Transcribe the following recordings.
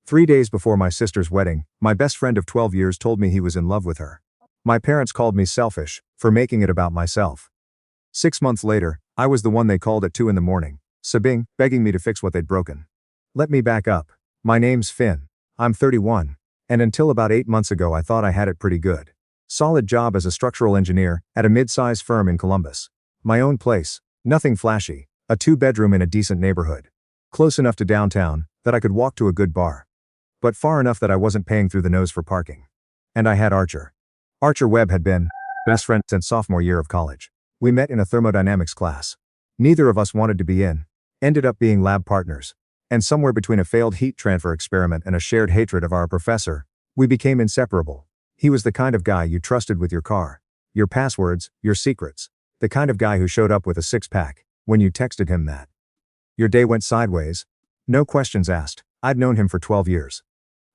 3 days before my sister's wedding, my best friend of 12 years told me he was in love with her. My parents called me selfish for making it about myself. 6 months later, I was the one they called at 2 in the morning, sobbing, begging me to fix what they'd broken. Let me back up. My name's Finn. I'm 31. And until about 8 months ago I thought I had it pretty good. Solid job as a structural engineer at a mid-size firm in Columbus. My own place, nothing flashy, a 2-bedroom in a decent neighborhood. Close enough to downtown that I could walk to a good bar. But far enough that I wasn't paying through the nose for parking. And I had Archer. Archer Webb had been best friend since sophomore year of college. We met in a thermodynamics class. Neither of us wanted to be in. Ended up being lab partners. And somewhere between a failed heat transfer experiment and a shared hatred of our professor, we became inseparable. He was the kind of guy you trusted with your car, your passwords, your secrets. The kind of guy who showed up with a six-pack when you texted him that. Your day went sideways. No questions asked. I'd known him for 12 years.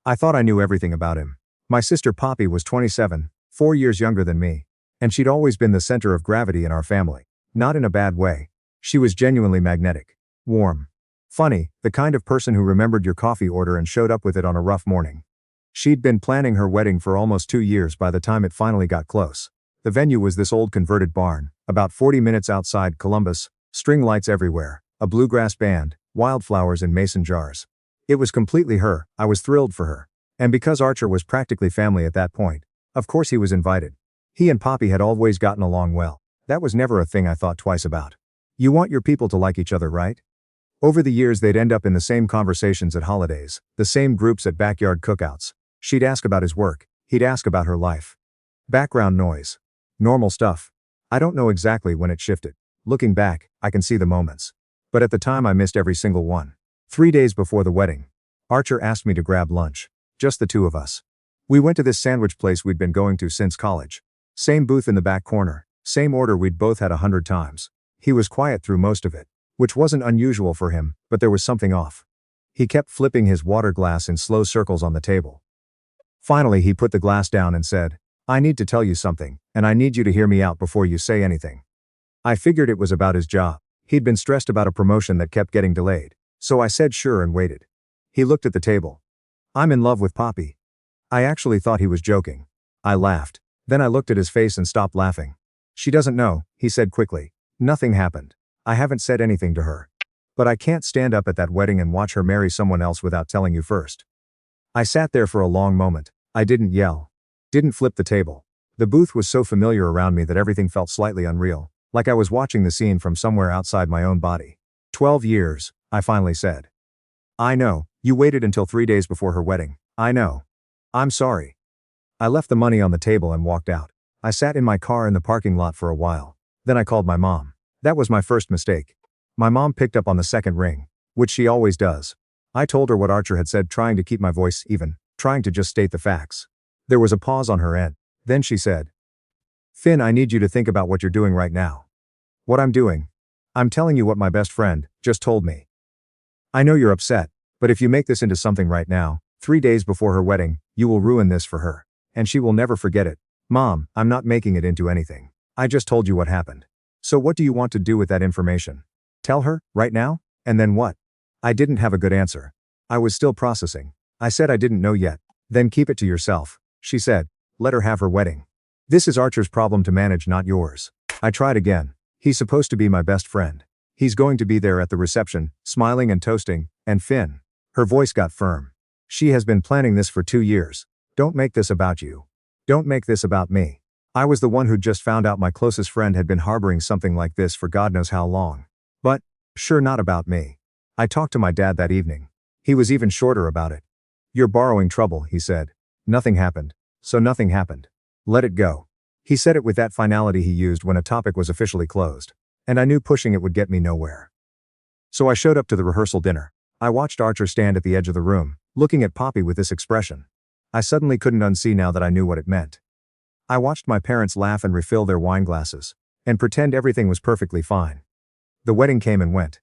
I thought I knew everything about him. My sister Poppy was 27, 4 years younger than me. And she'd always been the center of gravity in our family. Not in a bad way. She was genuinely magnetic. Warm. Funny, the kind of person who remembered your coffee order and showed up with it on a rough morning. She'd been planning her wedding for almost 2 years by the time it finally got close. The venue was this old converted barn, about 40 minutes outside Columbus, string lights everywhere, a bluegrass band, wildflowers in mason jars. It was completely her. I was thrilled for her. And because Archer was practically family at that point, of course he was invited. He and Poppy had always gotten along well. That was never a thing I thought twice about. You want your people to like each other, right? Over the years they'd end up in the same conversations at holidays, the same groups at backyard cookouts. She'd ask about his work, he'd ask about her life. Background noise. Normal stuff. I don't know exactly when it shifted. Looking back, I can see the moments. But at the time I missed every single one. 3 days before the wedding, Archer asked me to grab lunch. Just the two of us. We went to this sandwich place we'd been going to since college. Same booth in the back corner, same order we'd both had 100 times. He was quiet through most of it, which wasn't unusual for him, but there was something off. He kept flipping his water glass in slow circles on the table. Finally he put the glass down and said, "I need to tell you something, and I need you to hear me out before you say anything." I figured it was about his job. He'd been stressed about a promotion that kept getting delayed. So I said sure and waited. He looked at the table. "I'm in love with Poppy." I actually thought he was joking. I laughed. Then I looked at his face and stopped laughing. "She doesn't know," he said quickly. "Nothing happened. I haven't said anything to her. But I can't stand up at that wedding and watch her marry someone else without telling you first." I sat there for a long moment. I didn't yell. Didn't flip the table. The booth was so familiar around me that everything felt slightly unreal, like I was watching the scene from somewhere outside my own body. 12 years, I finally said. "I know, you waited until 3 days before her wedding. I know. I'm sorry." I left the money on the table and walked out. I sat in my car in the parking lot for a while. Then I called my mom. That was my first mistake. My mom picked up on the second ring, which she always does. I told her what Archer had said, trying to keep my voice even, trying to just state the facts. There was a pause on her end. Then she said, "Finn, I need you to think about what you're doing right now." "What I'm doing?" "I'm telling you what my best friend just told me. I know you're upset, but if you make this into something right now, 3 days before her wedding, you will ruin this for her. And she will never forget it." "Mom, I'm not making it into anything. I just told you what happened. So what do you want to do with that information? Tell her, right now? And then what?" I didn't have a good answer. I was still processing. I said I didn't know yet. "Then keep it to yourself," she said. "Let her have her wedding. This is Archer's problem to manage, not yours." I tried again. "He's supposed to be my best friend. He's going to be there at the reception, smiling and toasting, and Finn." Her voice got firm. "She has been planning this for 2 years. Don't make this about you. Don't make this about me." I was the one who'd just found out my closest friend had been harboring something like this for God knows how long. But, sure, not about me. I talked to my dad that evening. He was even shorter about it. "You're borrowing trouble," he said. "Nothing happened. So nothing happened. Let it go." He said it with that finality he used when a topic was officially closed. And I knew pushing it would get me nowhere. So I showed up to the rehearsal dinner. I watched Archer stand at the edge of the room, looking at Poppy with this expression. I suddenly couldn't unsee now that I knew what it meant. I watched my parents laugh and refill their wine glasses, and pretend everything was perfectly fine. The wedding came and went.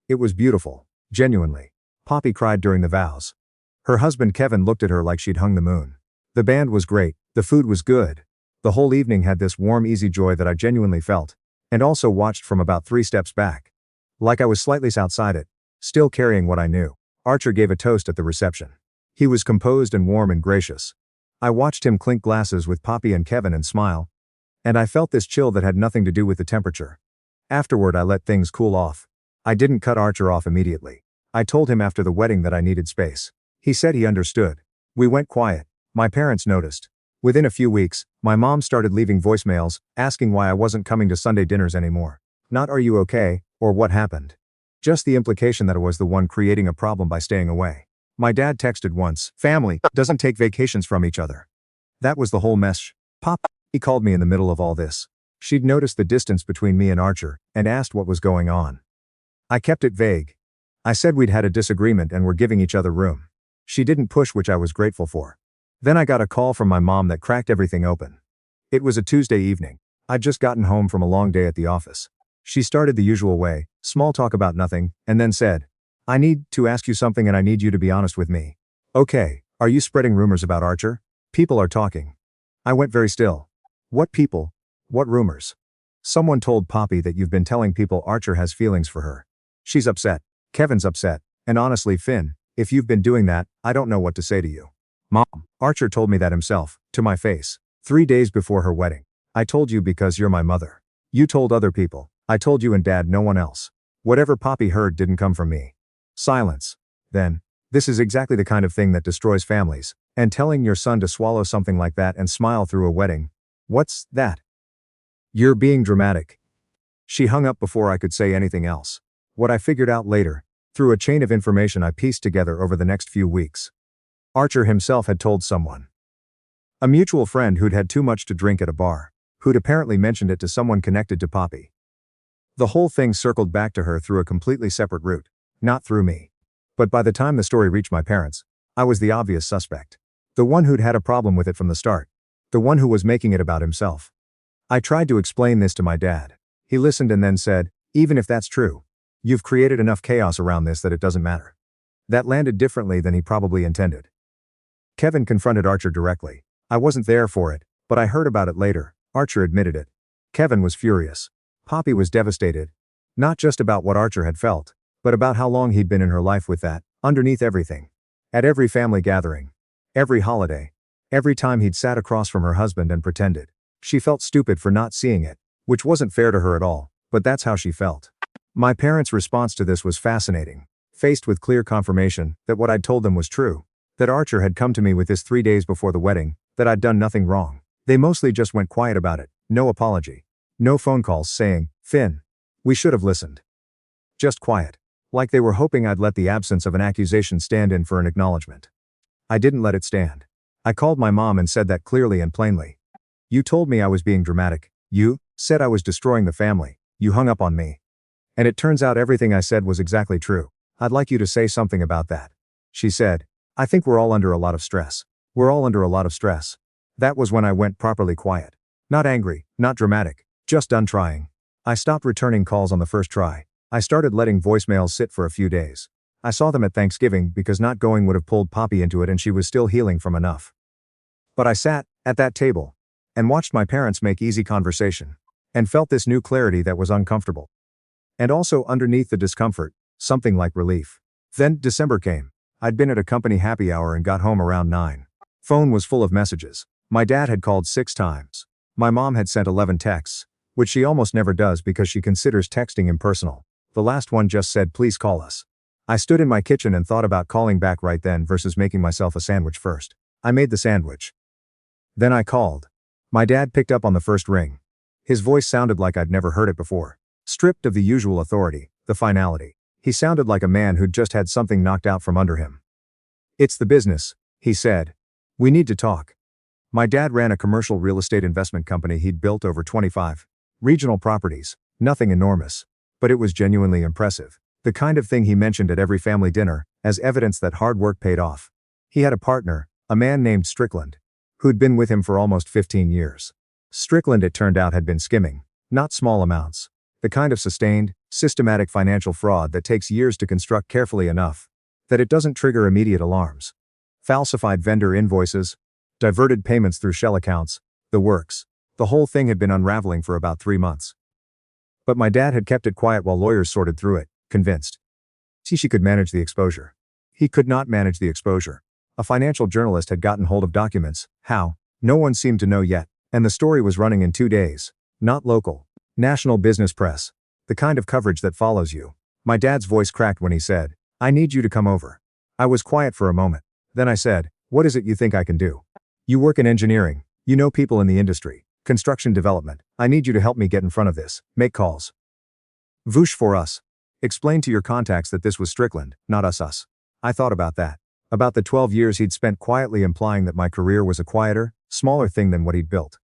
It was beautiful, genuinely. Poppy cried during the vows. Her husband Kevin looked at her like she'd hung the moon. The band was great, the food was good. The whole evening had this warm, easy joy that I genuinely felt, and also watched from about 3 steps back. Like I was slightly outside it, still carrying what I knew. Archer gave a toast at the reception. He was composed and warm and gracious. I watched him clink glasses with Poppy and Kevin and smile. And I felt this chill that had nothing to do with the temperature. Afterward, I let things cool off. I didn't cut Archer off immediately. I told him after the wedding that I needed space. He said he understood. We went quiet. My parents noticed. Within a few weeks, my mom started leaving voicemails, asking why I wasn't coming to Sunday dinners anymore. Not "are you okay?" or "what happened?" Just the implication that I was the one creating a problem by staying away. My dad texted once, "Family doesn't take vacations from each other." That was the whole mess. Pop, he called me in the middle of all this. She'd noticed the distance between me and Archer, and asked what was going on. I kept it vague. I said we'd had a disagreement and were giving each other room. She didn't push, which I was grateful for. Then I got a call from my mom that cracked everything open. It was a Tuesday evening. I'd just gotten home from a long day at the office. She started the usual way, small talk about nothing, and then said, "I need to ask you something and I need you to be honest with me." "Okay, are you spreading rumors about Archer? People are talking." I went very still. "What people? What rumors?" "Someone told Poppy that you've been telling people Archer has feelings for her. She's upset. Kevin's upset. And honestly, Finn, if you've been doing that, I don't know what to say to you." "Mom, Archer told me that himself, to my face, 3 days before her wedding. I told you because you're my mother. You told other people. I told you and Dad, no one else. Whatever Poppy heard didn't come from me." Silence. Then, "This is exactly the kind of thing that destroys families, and telling your son to swallow something like that and smile through a wedding. What's that? You're being dramatic." She hung up before I could say anything else. What I figured out later, through a chain of information I pieced together over the next few weeks. Archer himself had told someone. A mutual friend who'd had too much to drink at a bar, who'd apparently mentioned it to someone connected to Poppy. The whole thing circled back to her through a completely separate route, not through me. But by the time the story reached my parents, I was the obvious suspect. The one who'd had a problem with it from the start. The one who was making it about himself. I tried to explain this to my dad. He listened and then said, "Even if that's true, you've created enough chaos around this that it doesn't matter." That landed differently than he probably intended. Kevin confronted Archer directly. I wasn't there for it, but I heard about it later. Archer admitted it. Kevin was furious. Poppy was devastated. Not just about what Archer had felt, but about how long he'd been in her life with that, underneath everything. At every family gathering. Every holiday. Every time he'd sat across from her husband and pretended. She felt stupid for not seeing it, which wasn't fair to her at all, but that's how she felt. My parents' response to this was fascinating. Faced with clear confirmation that what I'd told them was true, that Archer had come to me with this 3 days before the wedding, that I'd done nothing wrong. They mostly just went quiet about it, no apology. No phone calls saying, "Finn, we should have listened." Just quiet. Like they were hoping I'd let the absence of an accusation stand in for an acknowledgement. I didn't let it stand. I called my mom and said that clearly and plainly. "You told me I was being dramatic. You said I was destroying the family. You hung up on me. And it turns out everything I said was exactly true. I'd like you to say something about that." She said, "I think we're all under a lot of stress. We're all under a lot of stress." That was when I went properly quiet. Not angry, not dramatic, just done trying. I stopped returning calls on the first try. I started letting voicemails sit for a few days. I saw them at Thanksgiving because not going would have pulled Poppy into it and she was still healing from enough. But I sat, at that table, and watched my parents make easy conversation. And felt this new clarity that was uncomfortable. And also underneath the discomfort, something like relief. Then December came. I'd been at a company happy hour and got home around 9. Phone was full of messages. My dad had called 6 times. My mom had sent 11 texts, which she almost never does because she considers texting impersonal. The last one just said, "Please call us." I stood in my kitchen and thought about calling back right then versus making myself a sandwich first. I made the sandwich. Then I called. My dad picked up on the first ring. His voice sounded like I'd never heard it before. Stripped of the usual authority, the finality. He sounded like a man who'd just had something knocked out from under him. "It's the business," he said. "We need to talk." My dad ran a commercial real estate investment company he'd built over 25 regional properties, nothing enormous. But it was genuinely impressive. The kind of thing he mentioned at every family dinner, as evidence that hard work paid off. He had a partner, a man named Strickland, who'd been with him for almost 15 years. Strickland, it turned out, had been skimming, not small amounts. The kind of sustained, systematic financial fraud that takes years to construct carefully enough that it doesn't trigger immediate alarms. Falsified vendor invoices, diverted payments through shell accounts, the works. The whole thing had been unraveling for about 3 months. But my dad had kept it quiet while lawyers sorted through it, convinced she could manage the exposure. He could not manage the exposure. A financial journalist had gotten hold of documents. How? No one seemed to know yet. And the story was running in 2 days. Not local. National business press. The kind of coverage that follows you. My dad's voice cracked when he said, "I need you to come over." I was quiet for a moment. Then I said, "What is it you think I can do? You work in engineering. You know people in the industry. Construction development. I need you to help me get in front of this. Make calls. Voosh for us. Explain to your contacts that this was Strickland, not us. I thought about that. About the 12 years he'd spent quietly implying that my career was a quieter, smaller thing than what he'd built.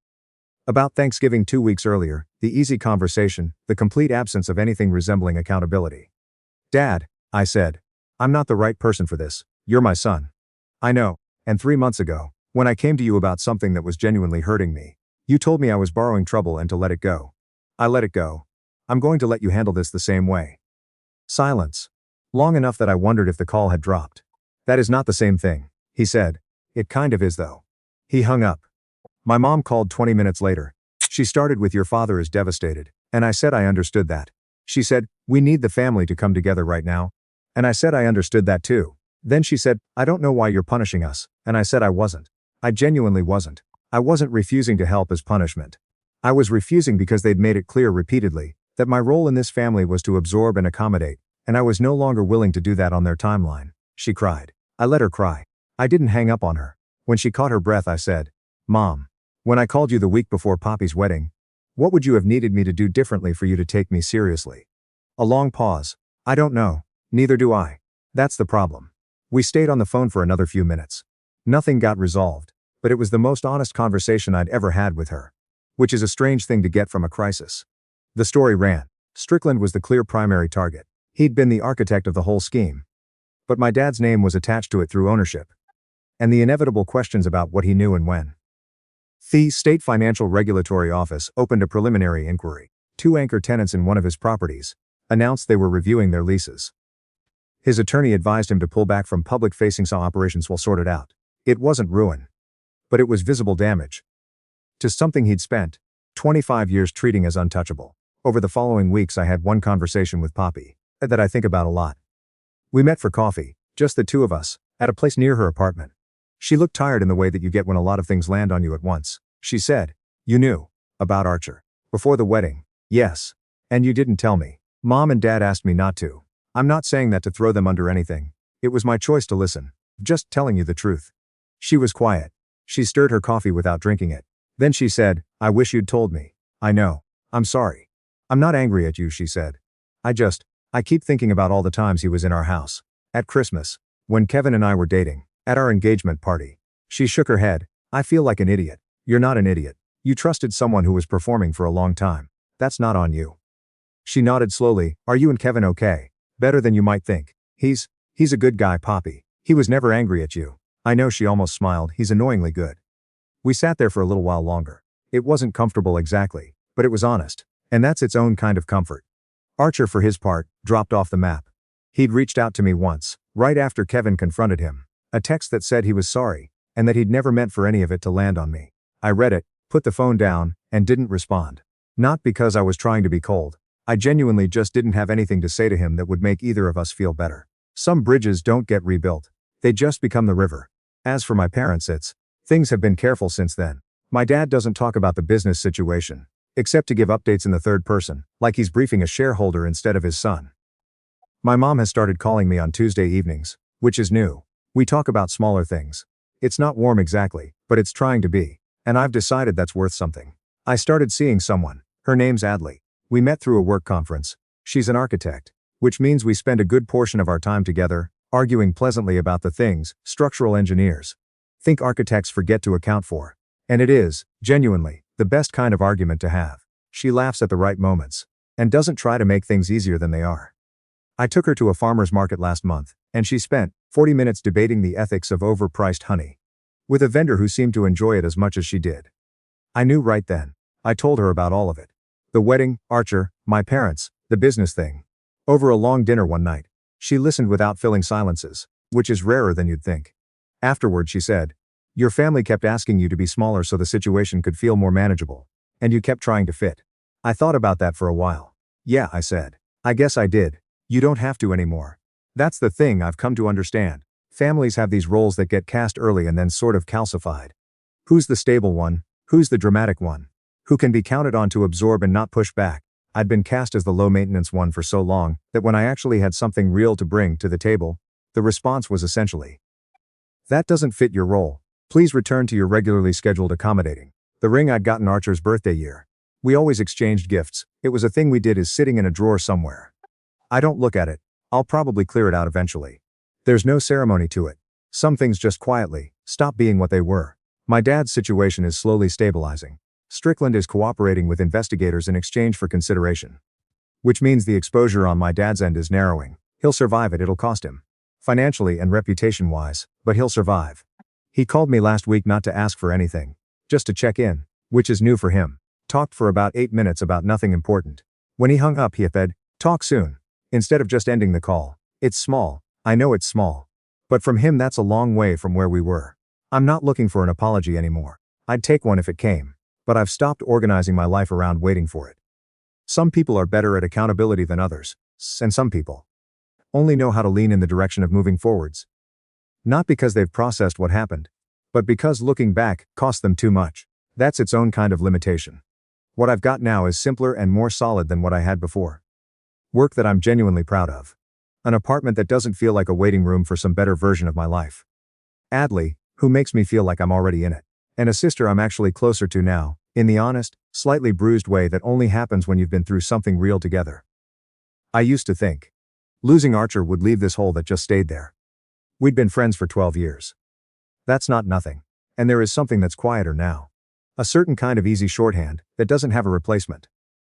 About Thanksgiving 2 weeks earlier, the easy conversation, the complete absence of anything resembling accountability. "Dad," I said, "I'm not the right person for this. You're my son. I know. And 3 months ago, when I came to you about something that was genuinely hurting me, you told me I was borrowing trouble and to let it go. I let it go. I'm going to let you handle this the same way." Silence. Long enough that I wondered if the call had dropped. "That is not the same thing," he said. "It kind of is though." He hung up. My mom called 20 minutes later. She started with, "Your father is devastated." And I said I understood that. She said, "We need the family to come together right now." And I said I understood that too. Then she said, "I don't know why you're punishing us." And I said I wasn't. I genuinely wasn't. I wasn't refusing to help as punishment. I was refusing because they'd made it clear repeatedly that my role in this family was to absorb and accommodate, and I was no longer willing to do that on their timeline. She cried. I let her cry. I didn't hang up on her. When she caught her breath, I said, "Mom, when I called you the week before Poppy's wedding, what would you have needed me to do differently for you to take me seriously?" A long pause. "I don't know. Neither do I. That's the problem." We stayed on the phone for another few minutes. Nothing got resolved, but it was the most honest conversation I'd ever had with her. Which is a strange thing to get from a crisis. The story ran. Strickland was the clear primary target. He'd been the architect of the whole scheme. But my dad's name was attached to it through ownership. And the inevitable questions about what he knew and when. The State Financial Regulatory Office opened a preliminary inquiry. 2 anchor tenants in one of his properties announced they were reviewing their leases. His attorney advised him to pull back from public-facing operations while sorted out. It wasn't ruin. But it was visible damage. To something he'd spent 25 years treating as untouchable. Over the following weeks I had one conversation with Poppy that I think about a lot. We met for coffee, just the two of us, at a place near her apartment. She looked tired in the way that you get when a lot of things land on you at once. She said, "You knew about Archer before the wedding." "Yes. And you didn't tell me. Mom and Dad asked me not to. I'm not saying that to throw them under anything. It was my choice to listen. Just telling you the truth." She was quiet. She stirred her coffee without drinking it. Then she said, "I wish you'd told me." "I know. I'm sorry. I'm not angry at you," she said. I keep thinking about all the times he was in our house. At Christmas. When Kevin and I were dating. At our engagement party." She shook her head. "I feel like an idiot." "You're not an idiot. You trusted someone who was performing for a long time. That's not on you." She nodded slowly. "Are you and Kevin okay?" "Better than you might think. He's a good guy, Poppy. He was never angry at you." "I know," she almost smiled. "He's annoyingly good." We sat there for a little while longer. It wasn't comfortable exactly, but it was honest. And that's its own kind of comfort. Archer, for his part, dropped off the map. He'd reached out to me once, right after Kevin confronted him. A text that said he was sorry, and that he'd never meant for any of it to land on me. I read it, put the phone down, and didn't respond. Not because I was trying to be cold. I genuinely just didn't have anything to say to him that would make either of us feel better. Some bridges don't get rebuilt. They just become the river. As for my parents, things have been careful since then. My dad doesn't talk about the business situation, except to give updates in the third person, like he's briefing a shareholder instead of his son. My mom has started calling me on Tuesday evenings, which is new. We talk about smaller things. It's not warm exactly, but it's trying to be. And I've decided that's worth something. I started seeing someone. Her name's Adley. We met through a work conference. She's an architect, which means we spend a good portion of our time together, arguing pleasantly about the things structural engineers think architects forget to account for. And it is, genuinely, the best kind of argument to have. She laughs at the right moments, and doesn't try to make things easier than they are. I took her to a farmer's market last month, and she spent 40 minutes debating the ethics of overpriced honey with a vendor who seemed to enjoy it as much as she did. I knew right then. I told her about all of it. The wedding, Archer, my parents, the business thing. Over a long dinner one night. She listened without filling silences, which is rarer than you'd think. Afterward she said, "Your family kept asking you to be smaller so the situation could feel more manageable. And you kept trying to fit." I thought about that for a while. "Yeah," I said. "I guess I did. You don't have to anymore. That's the thing I've come to understand. Families have these roles that get cast early and then sort of calcified. Who's the stable one? Who's the dramatic one? Who can be counted on to absorb and not push back? I'd been cast as the low-maintenance one for so long that when I actually had something real to bring to the table, the response was essentially, "That doesn't fit your role. Please return to your regularly scheduled accommodating." The ring I'd gotten Archer's birthday year. We always exchanged gifts. It was a thing we did is sitting in a drawer somewhere. I don't look at it. I'll probably clear it out eventually. There's no ceremony to it. Some things just quietly stop being what they were. My dad's situation is slowly stabilizing. Strickland is cooperating with investigators in exchange for consideration. Which means the exposure on my dad's end is narrowing. He'll survive it, it'll cost him. Financially and reputation-wise, but he'll survive. He called me last week not to ask for anything. Just to check in, which is new for him. Talked for about 8 minutes about nothing important. When he hung up he said, "Talk soon." Instead of just ending the call. It's small. I know it's small. But from him that's a long way from where we were. I'm not looking for an apology anymore. I'd take one if it came. But I've stopped organizing my life around waiting for it. Some people are better at accountability than others. And some people only know how to lean in the direction of moving forwards. Not because they've processed what happened, but because looking back cost them too much. That's its own kind of limitation. What I've got now is simpler and more solid than what I had before. Work that I'm genuinely proud of. An apartment that doesn't feel like a waiting room for some better version of my life. Adley, who makes me feel like I'm already in it. And a sister I'm actually closer to now, in the honest, slightly bruised way that only happens when you've been through something real together. I used to think losing Archer would leave this hole that just stayed there. We'd been friends for 12 years. That's not nothing. And there is something that's quieter now. A certain kind of easy shorthand that doesn't have a replacement.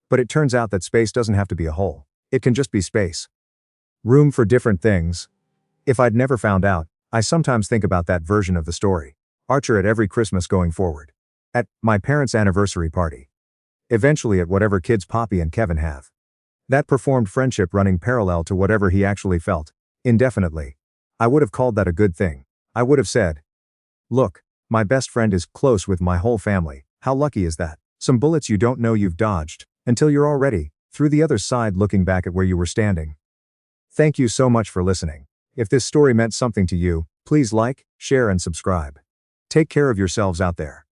But it turns out that space doesn't have to be a hole. It can just be space. Room for different things. If I'd never found out, I sometimes think about that version of the story. Archer at every Christmas going forward. At my parents' anniversary party. Eventually at whatever kids Poppy and Kevin have. That performed friendship running parallel to whatever he actually felt. Indefinitely. I would have called that a good thing. I would have said, "Look, my best friend is close with my whole family. How lucky is that?" Some bullets you don't know you've dodged, until you're already through the other side looking back at where you were standing. Thank you so much for listening. If this story meant something to you, please like, share and subscribe. Take care of yourselves out there.